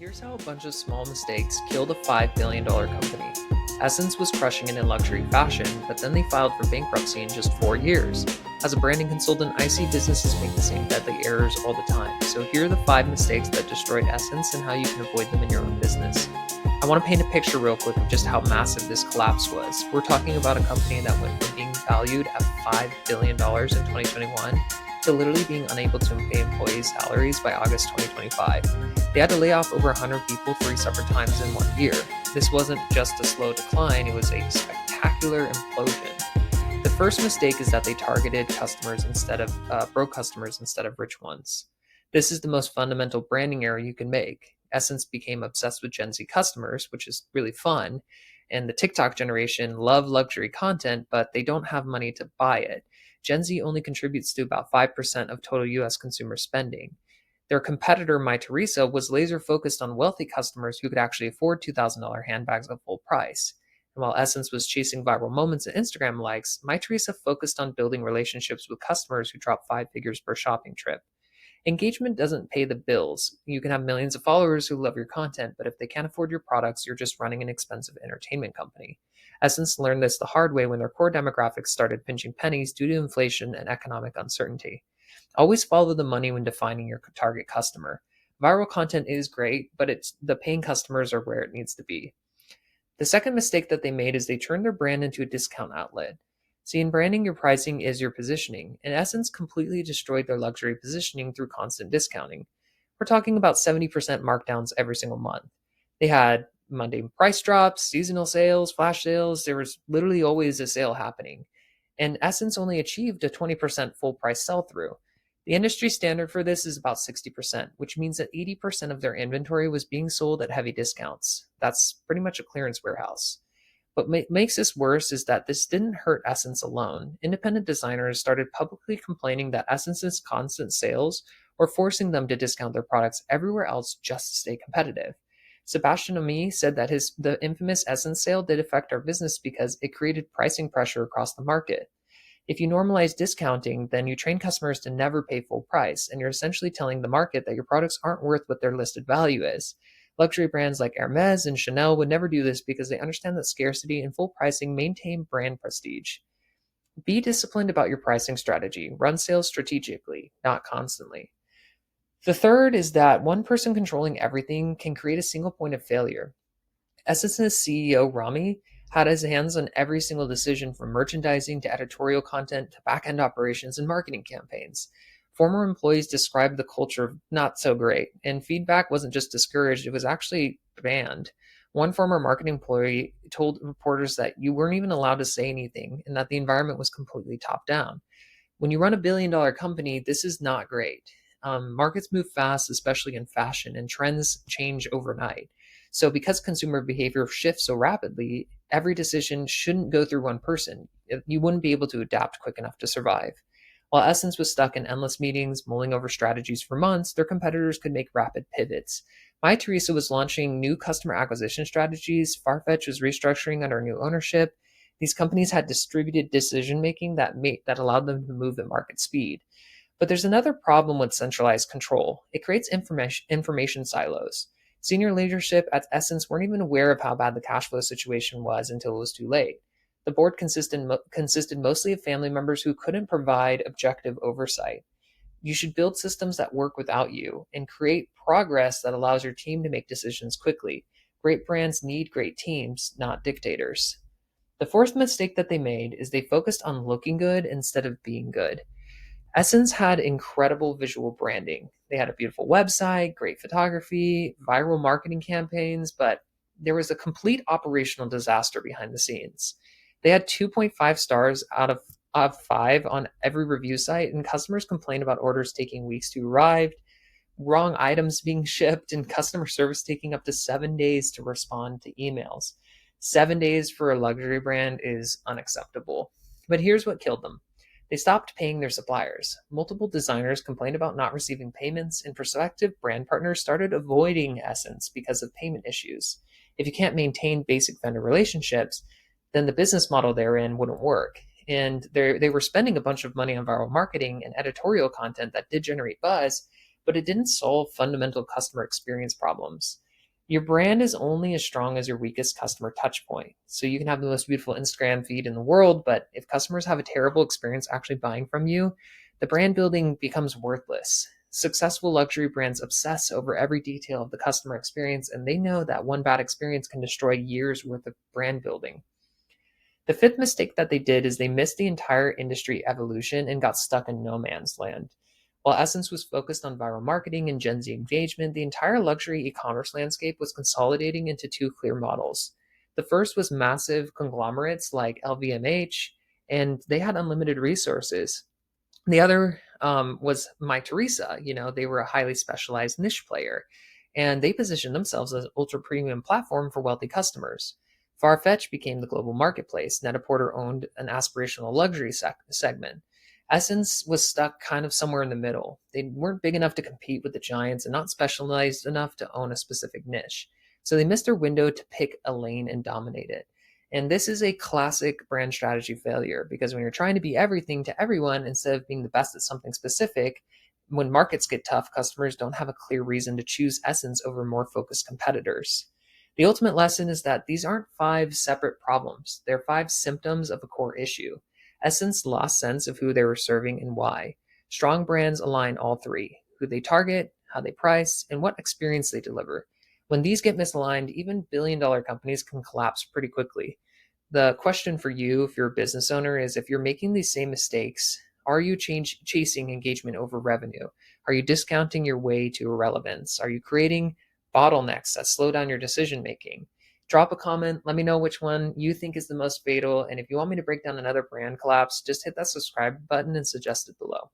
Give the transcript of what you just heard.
Here's how a bunch of small mistakes killed a $5 billion company. Essence was crushing it in luxury fashion, but then they filed for bankruptcy in just 4 years. As a branding consultant, I see businesses make the same deadly errors all the time. So here are the 5 mistakes that destroyed Essence and how you can avoid them in your own business. I want to paint a picture real quick of just how massive this collapse was. We're talking about a company that went from being valued at $5 billion in 2021 to literally being unable to pay employees' salaries by August 2025. They had to lay off over 100 people 3 separate times in 1 year. This wasn't just a slow decline, it was a spectacular implosion. The first mistake is that they targeted customers instead of broke customers instead of rich ones. This is the most fundamental branding error you can make. Essence became obsessed with Gen Z customers, which is really fun, and the TikTok generation love luxury content, but they don't have money to buy it. Gen Z only contributes to about 5% of total US consumer spending. Their competitor, Mytheresa, was laser focused on wealthy customers who could actually afford $2,000 handbags at full price. And while Essence was chasing viral moments and Instagram likes, Mytheresa focused on building relationships with customers who drop 5 figures per shopping trip. Engagement doesn't pay the bills. You can have millions of followers who love your content, but if they can't afford your products, you're just running an expensive entertainment company. Essence learned this the hard way when their core demographics started pinching pennies due to inflation and economic uncertainty. Always follow the money when defining your target customer. Viral content is great, but it's the paying customers are where it needs to be. The second mistake that they made is they turned their brand into a discount outlet. See, in branding, your pricing is your positioning. In essence, completely destroyed their luxury positioning through constant discounting. We're talking about 70% markdowns every single month. They had Monday price drops, seasonal sales, flash sales. There was literally always a sale happening. And Essence only achieved a 20% full price sell through. The industry standard for this is about 60%, which means that 80% of their inventory was being sold at heavy discounts. That's pretty much a clearance warehouse. What makes this worse is that this didn't hurt Essence alone. Independent designers started publicly complaining that Essence's constant sales were forcing them to discount their products everywhere else just to stay competitive. Sebastian Omi said that the infamous Essence sale did affect our business because it created pricing pressure across the market. If you normalize discounting, then you train customers to never pay full price, and you're essentially telling the market that your products aren't worth what their listed value is. Luxury brands like Hermes and Chanel would never do this because they understand that scarcity and full pricing maintain brand prestige. Be disciplined about your pricing strategy. Run sales strategically, not constantly. The third is that one person controlling everything can create a single point of failure. Essence's CEO, Rami, had his hands on every single decision from merchandising to editorial content to back-end operations and marketing campaigns. Former employees described the culture not so great, and feedback wasn't just discouraged, it was actually banned. One former marketing employee told reporters that you weren't even allowed to say anything and that the environment was completely top down. When you run $1 billion company, this is not great. Markets move fast, especially in fashion, and trends change overnight. So, because consumer behavior shifts so rapidly, every decision shouldn't go through one person. You wouldn't be able to adapt quick enough to survive. While Essence was stuck in endless meetings, mulling over strategies for months, their competitors could make rapid pivots. Mytheresa was launching new customer acquisition strategies. Farfetch was restructuring under new ownership. These companies had distributed decision making that allowed them to move at market speed. But there's another problem with centralized control. It creates information silos. Senior leadership at Essence weren't even aware of how bad the cash flow situation was until it was too late. The board consisted mostly of family members who couldn't provide objective oversight. You should build systems that work without you and create progress that allows your team to make decisions quickly. Great brands need great teams, not dictators. The fourth mistake that they made is they focused on looking good instead of being good. Essence had incredible visual branding. They had a beautiful website, great photography, viral marketing campaigns, but there was a complete operational disaster behind the scenes. They had 2.5 stars out of 5 on every review site, and customers complained about orders taking weeks to arrive, wrong items being shipped, and customer service taking up to 7 days to respond to emails. 7 days for a luxury brand is unacceptable. But here's what killed them. They stopped paying their suppliers. Multiple designers complained about not receiving payments, and prospective brand partners started avoiding Essence because of payment issues. If you can't maintain basic vendor relationships, then the business model they're in wouldn't work. And they were spending a bunch of money on viral marketing and editorial content that did generate buzz, but it didn't solve fundamental customer experience problems. Your brand is only as strong as your weakest customer touch point. So you can have the most beautiful Instagram feed in the world, but if customers have a terrible experience actually buying from you, the brand building becomes worthless. Successful luxury brands obsess over every detail of the customer experience, and they know that one bad experience can destroy years worth of brand building. The fifth mistake that they did is they missed the entire industry evolution and got stuck in no man's land. While Essence was focused on viral marketing and Gen Z engagement, the entire luxury e commerce landscape was consolidating into two clear models. The first was massive conglomerates like LVMH, and they had unlimited resources. The other was Mytheresa. They were a highly specialized niche player, and they positioned themselves as an ultra premium platform for wealthy customers. Farfetch became the global marketplace. Net-a-Porter owned an aspirational luxury segment. Essence was stuck kind of somewhere in the middle. They weren't big enough to compete with the giants and not specialized enough to own a specific niche. So they missed their window to pick a lane and dominate it. And this is a classic brand strategy failure because when you're trying to be everything to everyone instead of being the best at something specific, when markets get tough, customers don't have a clear reason to choose Essence over more focused competitors. The ultimate lesson is that these aren't five separate problems, they're five symptoms of a core issue. Essence lost sense of who they were serving and why. Strong brands align all three: who they target, how they price, and what experience they deliver. When these get misaligned, even billion-dollar companies can collapse pretty quickly. The question for you, if you're a business owner, is if you're making these same mistakes, are you chasing engagement over revenue? Are you discounting your way to irrelevance? Are you creating bottlenecks that slow down your decision making? Drop a comment. Let me know which one you think is the most fatal. And if you want me to break down another brand collapse, just hit that subscribe button and suggest it below.